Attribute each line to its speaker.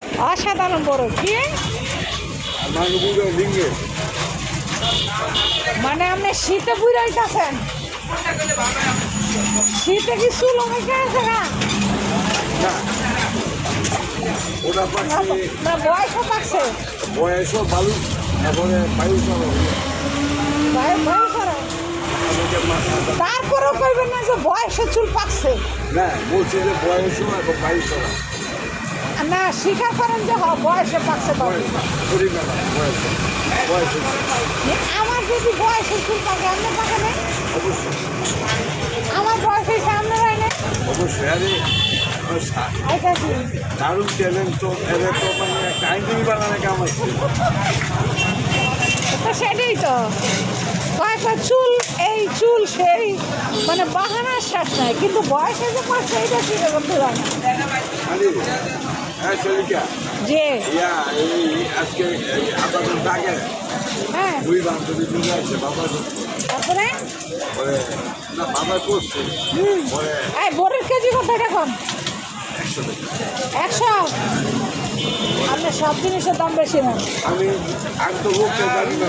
Speaker 1: অসাধারণ বড় কি মানে আপনি শীতে বুড়াইতেছেন, শীতে কি চুল অনেকে আছে না?
Speaker 2: ওটা পাচ্ছে
Speaker 1: না বয়সও পাকছে,
Speaker 2: বয়সও ভালো, তারপরে বায়ু চলো
Speaker 1: বায়ু করে তারপরেও করবেন না যে বয়সে চুল পাকছে।
Speaker 2: না বলছি যে বয়সও এবং বায়ু চলা
Speaker 1: না স্বীকার করেন যে বয়সে পাকছে তবে।
Speaker 2: শরীর মেলা বয়সে বয়সে
Speaker 1: আমার যদি বয়সে চুল পাকে আপনার পাকে নেই,
Speaker 2: অবশ্যই
Speaker 1: আমার বয়স হয়েছে আপনার হয় না।
Speaker 2: অবশ্যই আরে
Speaker 1: আচ্ছা কি
Speaker 2: দারুণ ট্যালেন্ট তো এদের তো মানে একটা আইনজীবী বানানো কামাই
Speaker 1: তো সেটাই তো কয়েকটা চুল এই চুল সেই মানে বাহানার শেষ নাই, কিন্তু বয়সে যে পাচ্ছে এইটা কি করতে হয় না
Speaker 2: আরে হ্যাঁ শরিকা
Speaker 1: যে
Speaker 2: ইয়া এই আজকে আপনাদের ডাকে
Speaker 1: হ্যাঁ।
Speaker 2: দুই বান্ধবী চলে আসছে বাবা
Speaker 1: তারপরে
Speaker 2: পরে না বাবা করছে পরে
Speaker 1: এই বড়ির কেজি কত এখন?
Speaker 2: 100 টাকা
Speaker 1: 100। আপনার সব জিনিসের দাম বেশি না।
Speaker 2: আমি আর তো লোককে জানি না